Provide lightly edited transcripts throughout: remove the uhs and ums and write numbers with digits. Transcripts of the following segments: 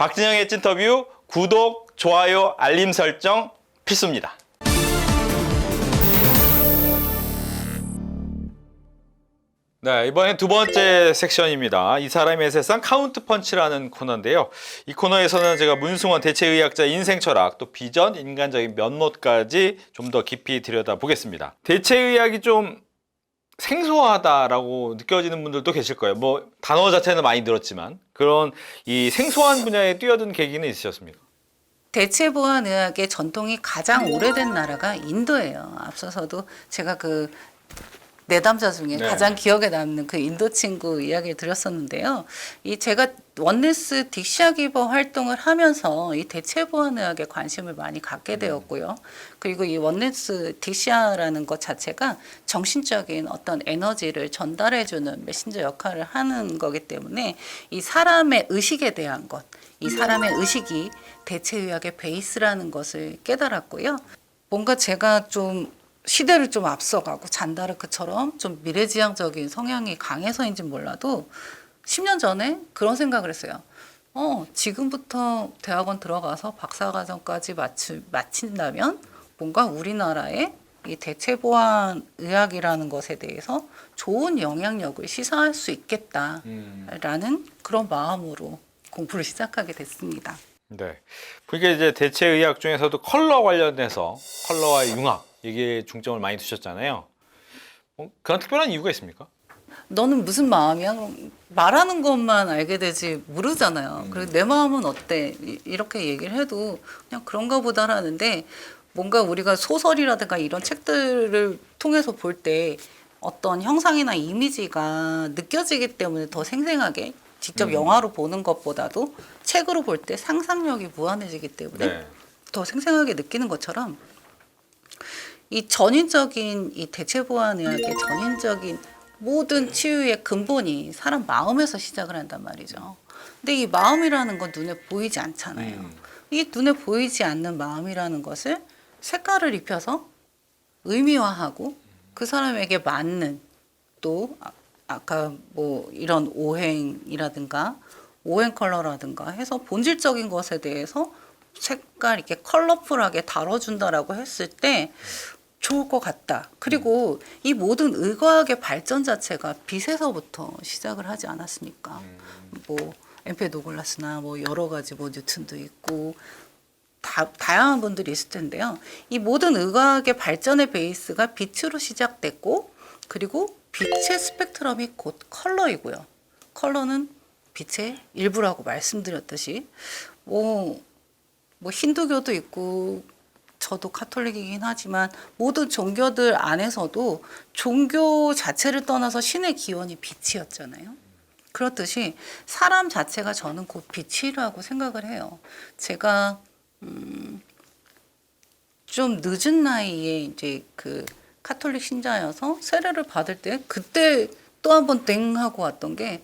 박진영의 찐터뷰 구독, 좋아요, 알림 설정 필수입니다. 네, 이번엔 두 번째 섹션입니다. 이 사람의 세상 카운트 펀치라는 코너인데요. 이 코너에서는 제가 문승원 대체의학자 인생 철학, 또 비전, 인간적인 면모까지 좀 더 깊이 들여다보겠습니다. 대체의학이 좀 생소하다라고 느껴지는 분들도 계실 거예요. 뭐 단어 자체는 많이 들었지만 그런 이 생소한 분야에 뛰어든 계기는 있으셨습니까? 대체보안의학의 전통이 가장 오래된 나라가 인도예요. 앞서서도 제가 그 내담자 중에 네. 가장 기억에 남는 그 인도 친구 이야기를 드렸었는데요. 이 제가 원네스 딕시아 기버 활동을 하면서 이 대체보안의학에 관심을 많이 갖게 되었고요. 그리고 이 원네스 딕시아라는 것 자체가 정신적인 어떤 에너지를 전달해주는 메신저 역할을 하는 거기 때문에 이 사람의 의식에 대한 것, 이 사람의 의식이 대체의학의 베이스라는 것을 깨달았고요. 뭔가 제가 좀 시대를 좀 앞서가고 잔다르크처럼 좀 미래지향적인 성향이 강해서인지 몰라도 10년 전에 그런 생각을 했어요. 지금부터 대학원 들어가서 박사과정까지 마친다면 뭔가 우리나라의 이 대체보안 의학이라는 것에 대해서 좋은 영향력을 시사할 수 있겠다라는 그런 마음으로 공부를 시작하게 됐습니다. 네. 그게 이제 대체의학 중에서도 컬러 관련해서 컬러와 융합 이게 중점을 많이 두셨잖아요. 그런 특별한 이유가 있습니까? 너는 무슨 마음이야? 그럼 말하는 것만 알게 되지 모르잖아요. 그리고 내 마음은 어때? 이렇게 얘기를 해도 그냥 그런가 보다라는데 뭔가 우리가 소설이라든가 이런 책들을 통해서 볼 때 어떤 형상이나 이미지가 느껴지기 때문에 더 생생하게 직접 영화로 보는 것보다도 책으로 볼 때 상상력이 무한해지기 때문에 네. 더 생생하게 느끼는 것처럼 이 전인적인 이 대체보안의학의 전인적인 모든 치유의 근본이 사람 마음에서 시작을 한단 말이죠. 근데 이 마음이라는 건 눈에 보이지 않잖아요. 이 눈에 보이지 않는 마음이라는 것을 색깔을 입혀서 의미화하고 그 사람에게 맞는 또 아까 뭐 이런 오행이라든가 오행 컬러라든가 해서 본질적인 것에 대해서 색깔 이렇게 컬러풀하게 다뤄준다라고 했을 때 좋을 것 같다. 그리고 이 모든 의과학의 발전 자체가 빛에서부터 시작을 하지 않았습니까? 뭐 엠페도글라스나 뭐 여러 가지 뭐 뉴턴도 있고 다양한 분들이 있을 텐데요. 이 모든 의과학의 발전의 베이스가 빛으로 시작됐고 그리고 빛의 스펙트럼이 곧 컬러이고요. 컬러는 빛의 일부라고 말씀드렸듯이 뭐 힌두교도 있고 저도 카톨릭이긴 하지만 모든 종교들 안에서도 종교 자체를 떠나서 신의 기원이 빛이었잖아요. 그렇듯이 사람 자체가 저는 곧 빛이라고 생각을 해요. 제가 좀 늦은 나이에 이제 그 카톨릭 신자여서 세례를 받을 때 그때 또 한 번 땡 하고 왔던 게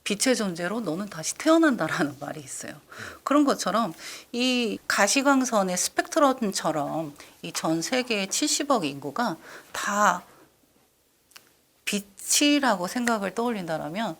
빛의 존재로 너는 다시 태어난다라는 말이 있어요. 그런 것처럼 이 가시광선의 스펙트럼처럼 이 전 세계의 70억 인구가 다 빛이라고 생각을 떠올린다면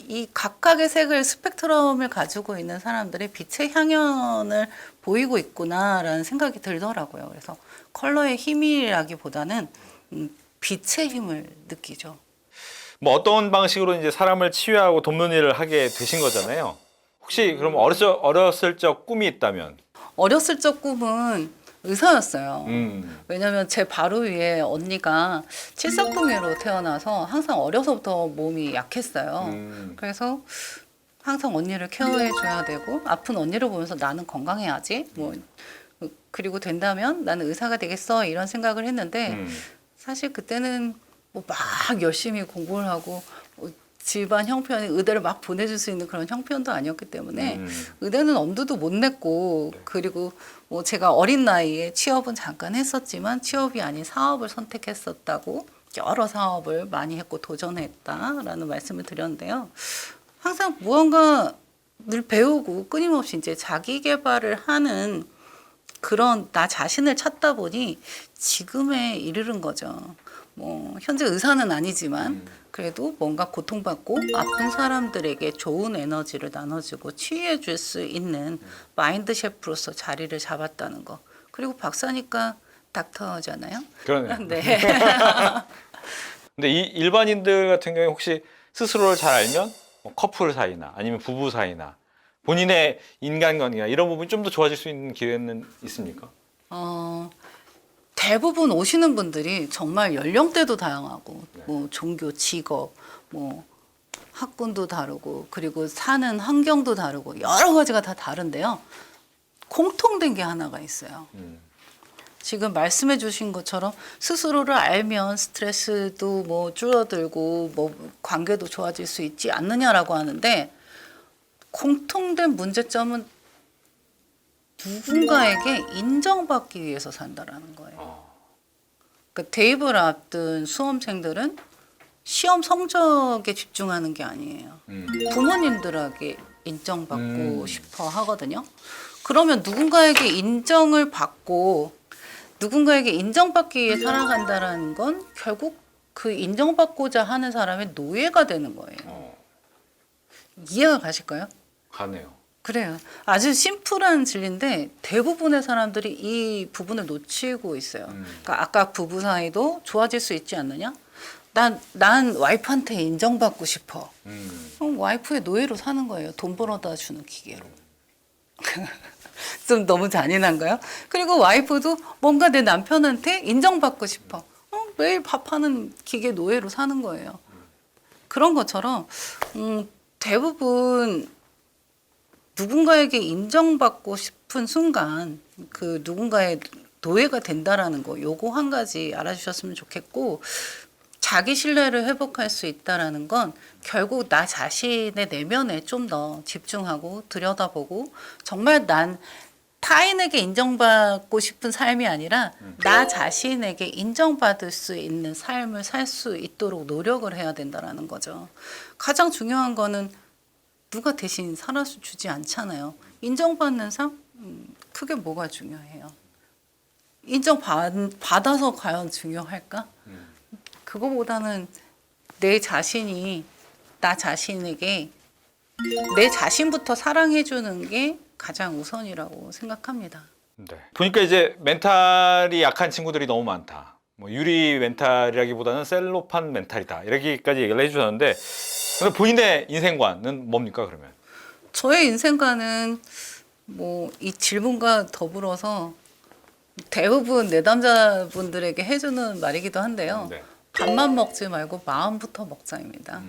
이 각각의 색을 스펙트럼을 가지고 있는 사람들이 빛의 향연을 보이고 있구나라는 생각이 들더라고요. 그래서 컬러의 힘이라기보다는 빛의 힘을 느끼죠. 뭐 어떤 방식으로 이제 사람을 치유하고 돕는 일을 하게 되신 거잖아요. 혹시 그럼 어렸을 적 꿈이 있다면? 어렸을 적 꿈은 의사였어요. 왜냐하면 제 바로 위에 언니가 칠석동이로 태어나서 항상 어려서부터 몸이 약했어요. 그래서 항상 언니를 케어해줘야 되고 아픈 언니를 보면서 나는 건강해야지. 뭐 그리고 된다면 나는 의사가 되겠어 이런 생각을 했는데 사실 그때는 뭐 막 열심히 공부를 하고 집안 형편이 의대를 막 보내줄 수 있는 그런 형편도 아니었기 때문에 의대는 엄두도 못 냈고 그리고 뭐 제가 어린 나이에 취업은 잠깐 했었지만 취업이 아닌 사업을 선택했었다고 여러 사업을 많이 했고 도전했다라는 말씀을 드렸는데요. 항상 무언가 늘 배우고 끊임없이 이제 자기 개발을 하는 그런 나 자신을 찾다 보니 지금에 이르는 거죠. 뭐 현재 의사는 아니지만 그래도 뭔가 고통받고 아픈 사람들에게 좋은 에너지를 나눠주고 치유해 줄 수 있는 마인드 셰프로서 자리를 잡았다는 거. 그리고 박사니까 닥터잖아요. 그러네요. 네. 근데 이 일반인들 같은 경우에 혹시 스스로를 잘 알면 뭐 커플 사이나 아니면 부부 사이나 본인의 인간관계나 이런 부분이 좀 더 좋아질 수 있는 기회는 있습니까? 대부분 오시는 분들이 정말 연령대도 다양하고 뭐 종교, 직업, 뭐 학군도 다르고 그리고 사는 환경도 다르고 여러 가지가 다 다른데요. 공통된 게 하나가 있어요. 지금 말씀해 주신 것처럼 스스로를 알면 스트레스도 뭐 줄어들고 뭐 관계도 좋아질 수 있지 않느냐라고 하는데 공통된 문제점은 누군가에게 인정받기 위해서 산다라는 거예요. 그러니까 대입을 앞둔 수험생들은 시험 성적에 집중하는 게 아니에요. 부모님들에게 인정받고 싶어 하거든요. 그러면 누군가에게 인정을 받고 누군가에게 인정받기 위해 살아간다는 건 결국 그 인정받고자 하는 사람의 노예가 되는 거예요. 이해가 가실까요? 가네요. 그래요. 아주 심플한 진리인데 대부분의 사람들이 이 부분을 놓치고 있어요. 그러니까 아까 부부 사이도 좋아질 수 있지 않느냐? 난 와이프한테 인정받고 싶어. 그럼 와이프의 노예로 사는 거예요. 돈 벌어다 주는 기계로. 좀 너무 잔인한가요? 그리고 와이프도 뭔가 내 남편한테 인정받고 싶어. 매일 밥하는 기계 노예로 사는 거예요. 그런 것처럼 대부분 누군가에게 인정받고 싶은 순간 그 누군가의 노예가 된다라는 거 요거 한 가지 알아주셨으면 좋겠고 자기 신뢰를 회복할 수 있다라는 건 결국 나 자신의 내면에 좀 더 집중하고 들여다보고 정말 난 타인에게 인정받고 싶은 삶이 아니라 나 자신에게 인정받을 수 있는 삶을 살 수 있도록 노력을 해야 된다라는 거죠. 가장 중요한 거는 누가 대신 살아주지 않잖아요. 인정받는 삶? 그게 뭐가 중요해요? 인정받아서 과연 중요할까? 그거보다는 내 자신이 나 자신에게 내 자신부터 사랑해주는 게 가장 우선이라고 생각합니다. 네. 보니까 이제 멘탈이 약한 친구들이 너무 많다. 뭐 유리 멘탈이라기보다는 셀로판 멘탈이다. 이렇게까지 얘기를 해주셨는데 근데 본인의 인생관은 뭡니까 그러면? 저의 인생관은 뭐 이 질문과 더불어서 대부분 내담자분들에게 해주는 말이기도 한데요. 네. 밥만 먹지 말고 마음부터 먹자입니다.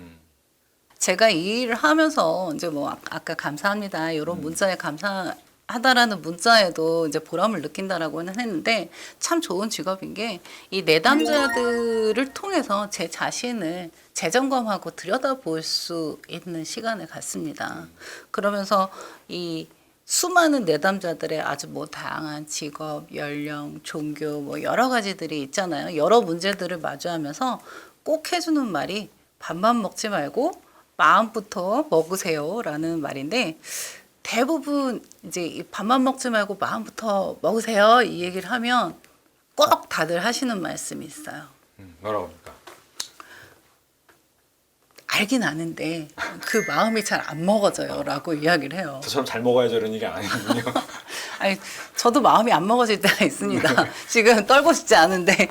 제가 이 일을 하면서 이제 뭐 아까 감사합니다 이런 문자에 감사하다라는 문자에도 이제 보람을 느낀다라고는 했는데 참 좋은 직업인 게 이 내담자들을 통해서 제 자신을 재점검하고 들여다볼 수 있는 시간을 갖습니다. 그러면서 이 수많은 내담자들의 아주 뭐 다양한 직업, 연령, 종교 뭐 여러 가지들이 있잖아요. 여러 문제들을 마주하면서 꼭 해주는 말이 밥만 먹지 말고 마음부터 먹으세요라는 말인데 대부분 이제 이 밥만 먹지 말고 마음부터 먹으세요 이 얘기를 하면 꼭 다들 하시는 말씀이 있어요. 뭐라고 합니까? 알긴 아는데 그 마음이 잘 안 먹어져요라고 이야기를 해요. 저처럼 잘 먹어야죠 이런 얘기 아니군요. 아니 저도 마음이 안 먹어질 때가 있습니다. 지금 떨고 싶지 않은데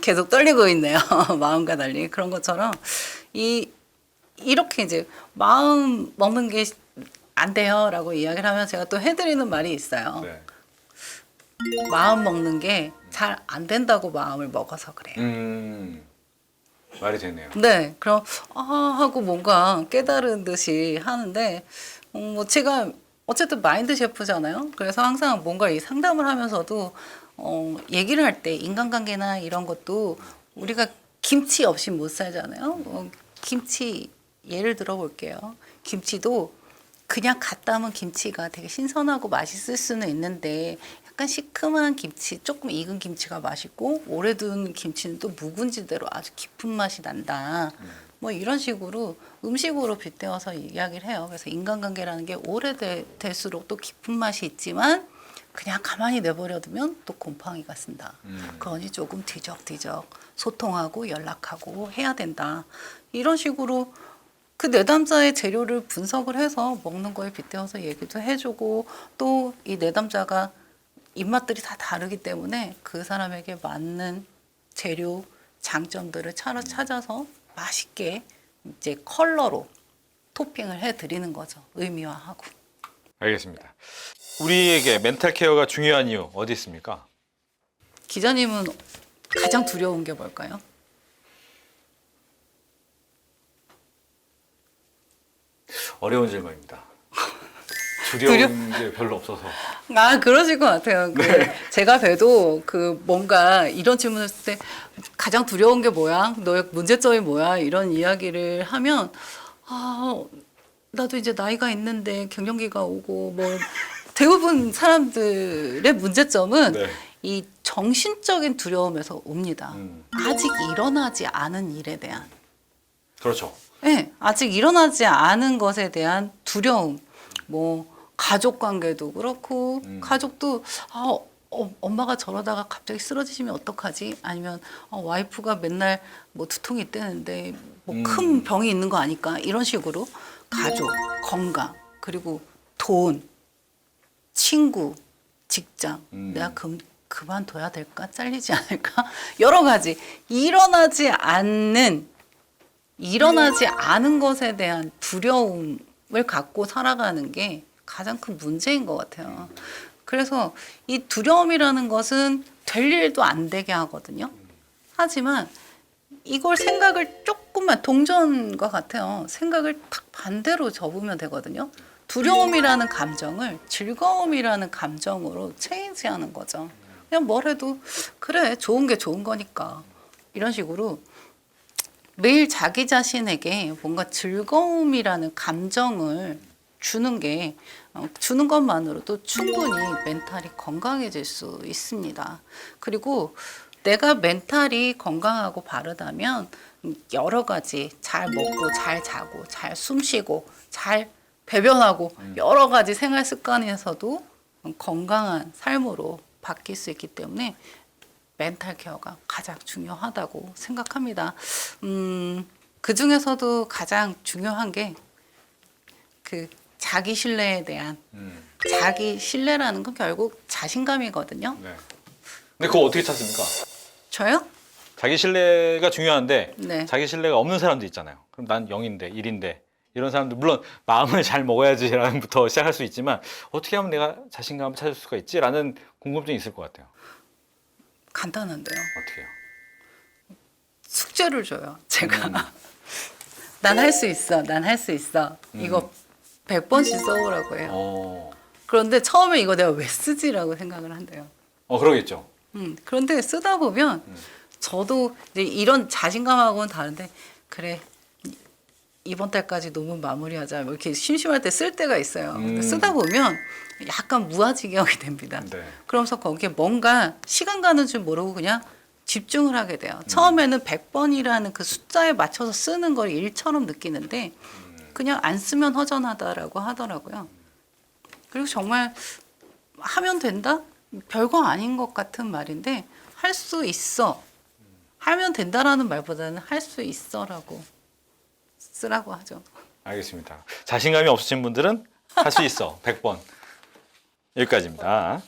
계속 떨리고 있네요. 마음과 달리 그런 것처럼 이렇게 이제 마음 먹는 게 안 돼요라고 이야기를 하면 제가 또 해드리는 말이 있어요. 네. 마음 먹는 게 잘 안 된다고 마음을 먹어서 그래요. 말이 되네요. 네, 그럼 하고 뭔가 깨달은 듯이 하는데 뭐 제가 어쨌든 마인드 셰프잖아요. 그래서 항상 뭔가 이 상담을 하면서도 얘기를 할 때 인간관계나 이런 것도 우리가 김치 없이 못 살잖아요. 김치 예를 들어 볼게요. 김치도 그냥 갓 담은 김치가 되게 신선하고 맛있을 수는 있는데 약간 시큼한 김치, 조금 익은 김치가 맛있고 오래둔 김치는 또 묵은지대로 아주 깊은 맛이 난다. 뭐 이런 식으로 음식으로 빗대어서 이야기를 해요. 그래서 인간관계라는 게 오래될수록 또 깊은 맛이 있지만 그냥 가만히 내버려두면 또 곰팡이가 쓴다. 그러니 조금 뒤적뒤적 소통하고 연락하고 해야 된다. 이런 식으로 그 내담자의 재료를 분석을 해서 먹는 거에 빗대어서 얘기도 해주고 또 이 내담자가 입맛들이 다 다르기 때문에 그 사람에게 맞는 재료 장점들을 찾아서 맛있게 이제 컬러로 토핑을 해드리는 거죠. 의미화하고. 알겠습니다. 우리에게 멘탈 케어가 중요한 이유 어디 있습니까? 기자님은 가장 두려운 게 뭘까요? 어려운 질문입니다. 두려운 게 별로 없어서. 아, 그러실 것 같아요. 네. 제가 봬도 뭔가 이런 질문을 했을 때 가장 두려운 게 뭐야? 너의 문제점이 뭐야? 이런 이야기를 하면 나도 이제 나이가 있는데 갱년기가 오고 대부분 사람들의 문제점은 네. 이 정신적인 두려움에서 옵니다. 아직 일어나지 않은 일에 대한. 그렇죠. 네, 아직 일어나지 않은 것에 대한 두려움. 가족 관계도 그렇고 가족도 엄마가 저러다가 갑자기 쓰러지시면 어떡하지? 아니면 와이프가 맨날 두통이 있다는데 큰 병이 있는 거 아닐까? 이런 식으로 가족, 건강, 그리고 돈, 친구, 직장, 내가 그만둬야 될까? 잘리지 않을까? 여러 가지 일어나지 않은 것에 대한 두려움을 갖고 살아가는 게 가장 큰 문제인 것 같아요. 그래서 이 두려움이라는 것은 될 일도 안 되게 하거든요. 하지만 이걸 생각을 조금만 동전과 같아요. 생각을 탁 반대로 접으면 되거든요. 두려움이라는 감정을 즐거움이라는 감정으로 체인지하는 거죠. 그냥 뭘 해도 그래, 좋은 게 좋은 거니까. 이런 식으로 매일 자기 자신에게 뭔가 즐거움이라는 감정을 주는 것만으로도 충분히 멘탈이 건강해질 수 있습니다. 그리고 내가 멘탈이 건강하고 바르다면 여러 가지 잘 먹고 잘 자고 잘 숨쉬고 잘 배변하고 여러 가지 생활 습관에서도 건강한 삶으로 바뀔 수 있기 때문에 멘탈 케어가 가장 중요하다고 생각합니다. 그 중에서도 가장 중요한 게 자기 신뢰에 대한 자기 신뢰라는 건 결국 자신감이거든요. 네. 근데 그거 어떻게 찾습니까? 저요? 자기 신뢰가 중요한데 네. 자기 신뢰가 없는 사람도 있잖아요. 그럼 난 0인데 1인데 이런 사람들 물론 마음을 잘 먹어야지라는부터 시작할 수 있지만 어떻게 하면 내가 자신감을 찾을 수가 있지라는 궁금증이 있을 것 같아요. 간단한데요. 어떻게요? 숙제를 줘요. 제가 난 할 수 있어. 난 할 수 있어. 이거 100번씩 써오라고 해요. 그런데 처음에 이거 내가 왜 쓰지라고 생각을 한대요. 그러겠죠. 그런데 쓰다 보면 저도 이제 이런 자신감하고는 다른데 그래 이번 달까지 논문 마무리하자 이렇게 심심할 때 쓸 때가 있어요. 근데 쓰다 보면 약간 무아지경이 됩니다. 네. 그러면서 거기에 뭔가 시간 가는 줄 모르고 그냥 집중을 하게 돼요. 처음에는 100번이라는 그 숫자에 맞춰서 쓰는 걸 일처럼 느끼는데 그냥 안 쓰면 허전하다라고 하더라고요. 그리고 정말 하면 된다? 별거 아닌 것 같은 말인데 할 수 있어. 하면 된다라는 말보다는 할 수 있어라고 쓰라고 하죠. 알겠습니다. 자신감이 없으신 분들은 할 수 있어. 100번. 여기까지입니다.